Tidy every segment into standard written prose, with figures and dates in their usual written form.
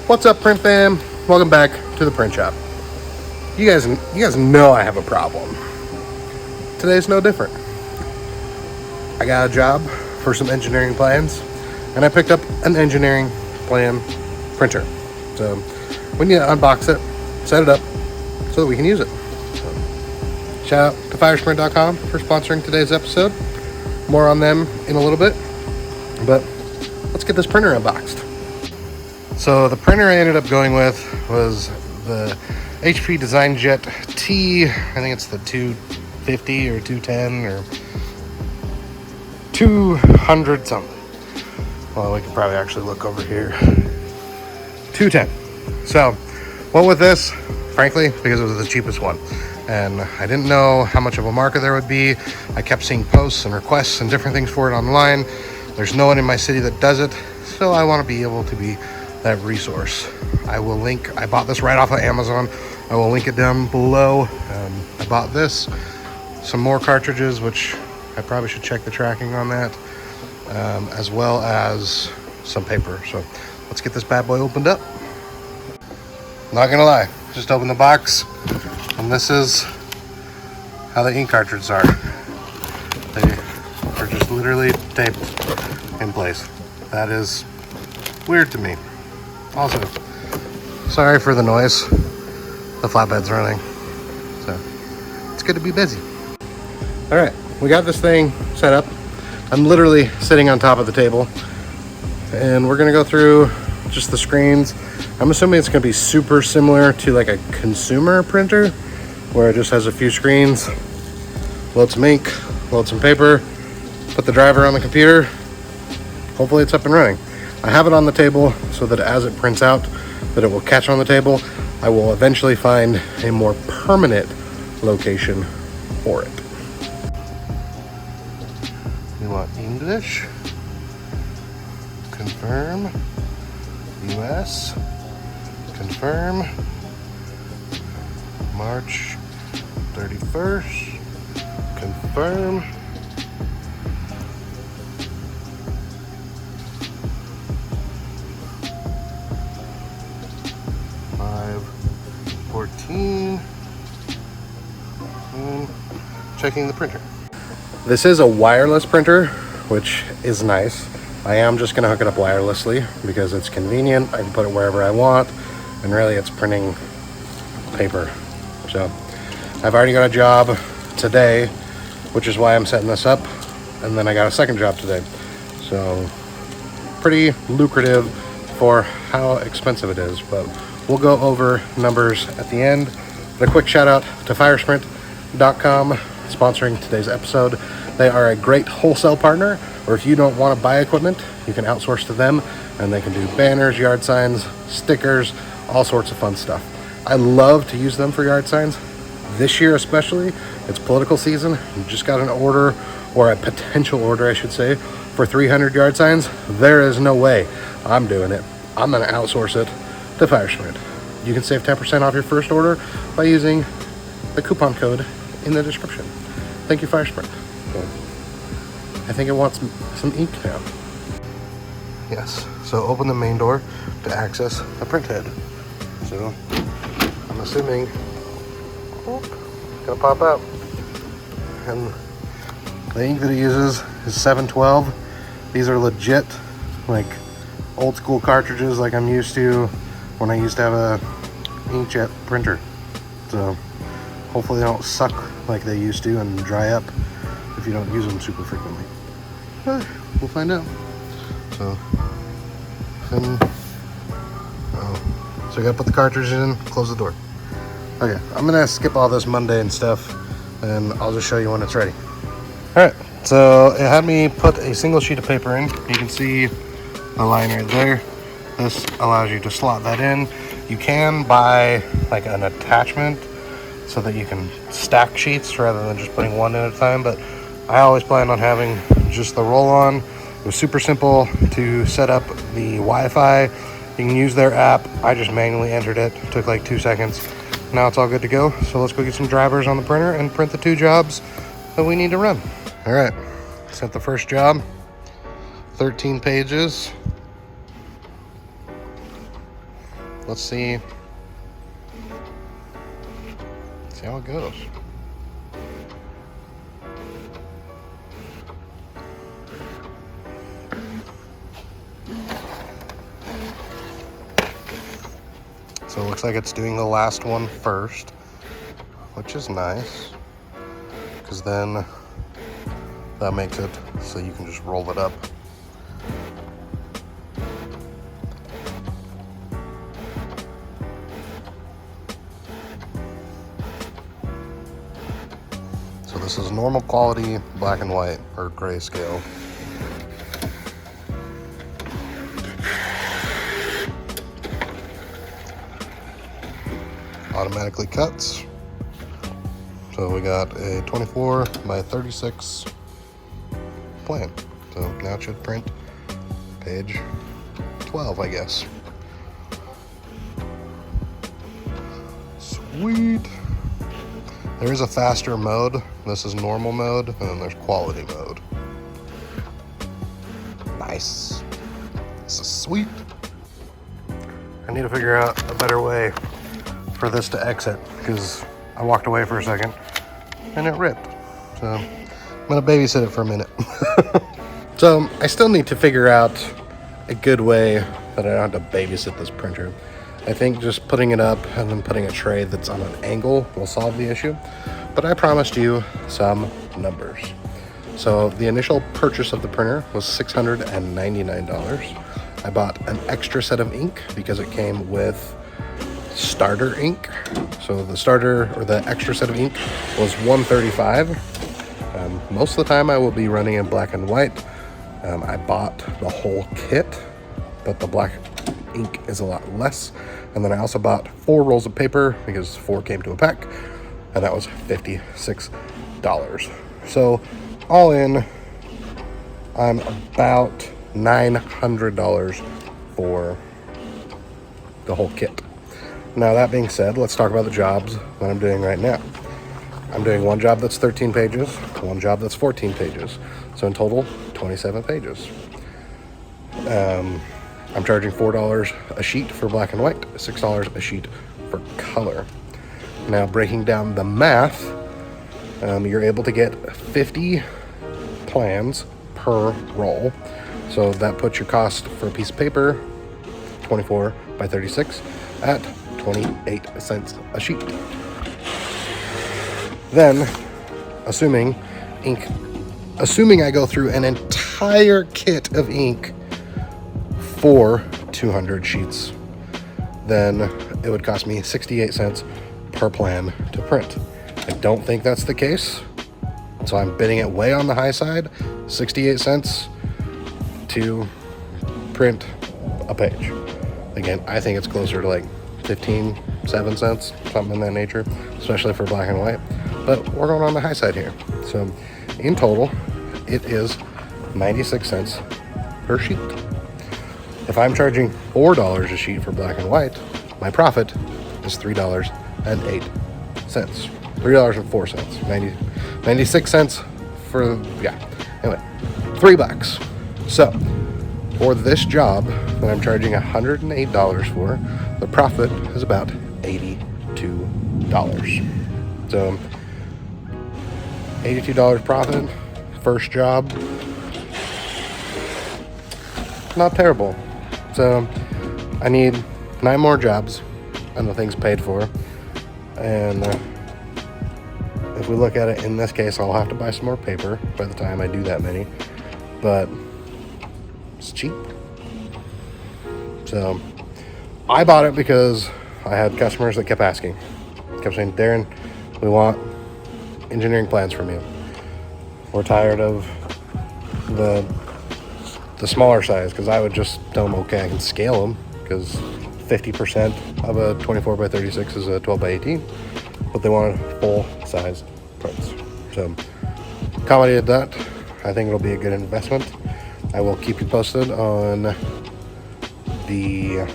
What's up, print fam? Welcome back to the print shop. You guys know I have a problem. Today's no different. I got a job for some engineering plans, and I picked up an engineering plan printer. So we need to unbox it, set it up, so that we can use it. So, shout out to firesprint.com for sponsoring today's episode. More on them in a little bit, but let's get this printer unboxed. So the printer I ended up going with was the HP DesignJet T, I think it's the 250 or 210 or 200 something. Well, we can probably actually look over here. 210. So went with this, frankly, because it was the cheapest one. And I didn't know how much of a market there would be. I kept seeing posts and requests and different things for it online. There's no one in my city that does it, so I want to be able to be that resource. I will link, I bought this right off of Amazon. I will link it down below. I bought this, some more cartridges, which I probably should check the tracking on that, as well as some paper. So let's get this bad boy opened up. Not gonna lie, just open the box, and this is how the ink cartridges are. They are just literally taped in place. That is weird to me. Also, sorry for the noise. The flatbed's running, so it's good to be busy. All right, we got this thing set up. I'm literally sitting on top of the table, and we're gonna go through just the screens. I'm assuming it's gonna be super similar to like a consumer printer, where it just has a few screens, load some ink, load some paper, put the driver on the computer. Hopefully it's up and running. I have it on the table so that as it prints out, that it will catch on the table. I will eventually find a more permanent location for it. You want English? Confirm. US. Confirm. March 31st. Confirm. Checking the printer. This is a wireless printer, which is nice. I am just gonna hook it up wirelessly because it's convenient. I can put it wherever I want, and really it's printing paper. So I've already got a job today, which is why I'm setting this up, and then I got a second job today. So pretty lucrative for how expensive it is, but we'll go over numbers at the end. But a quick shout out to firesprint.com sponsoring today's episode. They are a great wholesale partner, or if you don't want to buy equipment, you can outsource to them, and they can do banners, yard signs, stickers, all sorts of fun stuff. I love to use them for yard signs. This year especially, it's political season. You just got an order, or a potential order I should say, for 300 yard signs. There is no way I'm doing it. I'm going to outsource it to Firesprint. You can save 10% off your first order by using the coupon code in the description. Thank you, Firesprint. So, I think it wants some ink now. Yes, so open the main door to access the print head. So I'm assuming it's gonna pop out. And the ink that it uses is 712. These are legit, like old school cartridges like I'm used to when I used to have a inkjet printer. So hopefully they don't suck like they used to and dry up if you don't use them super frequently. But we'll find out. So I gotta put the cartridge in, close the door. Okay, I'm gonna skip all this Monday and stuff, and I'll just show you when it's ready. All right, so it had me put a single sheet of paper in. You can see the line right there. This allows you to slot that in. You can buy like an attachment so that you can stack sheets rather than just putting one in at a time, but I always plan on having just the roll-on. It was super simple to set up the Wi-Fi. You can use their app. I just manually entered it. It took like 2 seconds. Now it's all good to go. So let's go get some drivers on the printer and print the 2 jobs that we need to run. All right, sent the first job, 13 pages. let's see how it goes. So it looks like it's doing the last one first, which is nice, because then that makes it so you can just roll it up. So this is normal quality black and white or grayscale. Automatically cuts. So we got a 24 by 36 plan. So now it should print page 12, I guess. Sweet. There is a faster mode. This is normal mode, and then there's quality mode. Nice. This is sweet. I need to figure out a better way for this to exit, because I walked away for a second and it ripped. So I'm gonna babysit it for a minute. So I still need to figure out a good way that I don't have to babysit this printer. I think just putting it up and then putting a tray that's on an angle will solve the issue. But I promised you some numbers. So the initial purchase of the printer was $699. I bought an extra set of ink because it came with starter ink. So the starter or the extra set of ink was $135. Most of the time I will be running in black and white. I bought the whole kit, but the black ink is a lot less. And then I also bought 4 rolls of paper because 4 came to a pack, and that was $56. So all in, I'm about $900 for the whole kit. Now that being said, let's talk about the jobs that I'm doing right now. I'm doing one job that's 13 pages, one job that's 14 pages. So in total, 27 pages. I'm charging $4 a sheet for black and white, $6 a sheet for color. Now breaking down the math, you're able to get 50 plans per roll. So that puts your cost for a piece of paper, 24 by 36, at 28 cents a sheet. Then, assuming I go through an entire kit of ink for 200 sheets, then it would cost me 68 cents per plan to print. I don't think that's the case, so I'm bidding it way on the high side, 68 cents to print a page. Again, I think it's closer to like 7 cents, something in that nature, especially for black and white, but we're going on the high side here. So in total, it is 96 cents per sheet. If I'm charging $4 a sheet for black and white, my profit is $3.08. $3.04. 96 cents for, anyway, $3. So for this job that I'm charging $108 for, the profit is about $82. So $82 profit, first job, not terrible. So I need 9 more jobs and the thing's paid for. And if we look at it in this case, I'll have to buy some more paper by the time I do that many, but it's cheap. So I bought it because I had customers that kept asking, kept saying, Darren, we want engineering plans from you. We're tired of the smaller size, because I would just tell them, okay, I can scale them, because 50% of a 24 by 36 is a 12 by 18, but they wanted full size prints. So accommodated that. I think it'll be a good investment. I will keep you posted on the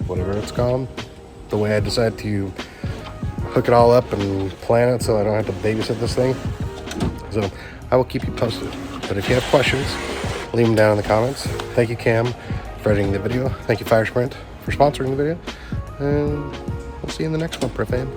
whatever it's called, the way I decide to hook it all up and plan it so I don't have to babysit this thing. So I will keep you posted. But if you have questions, leave them down in the comments. Thank you, Cam, for for editing the video. Thank you, Fire Sprint, for sponsoring the video. And we'll see you in the next one, Profab.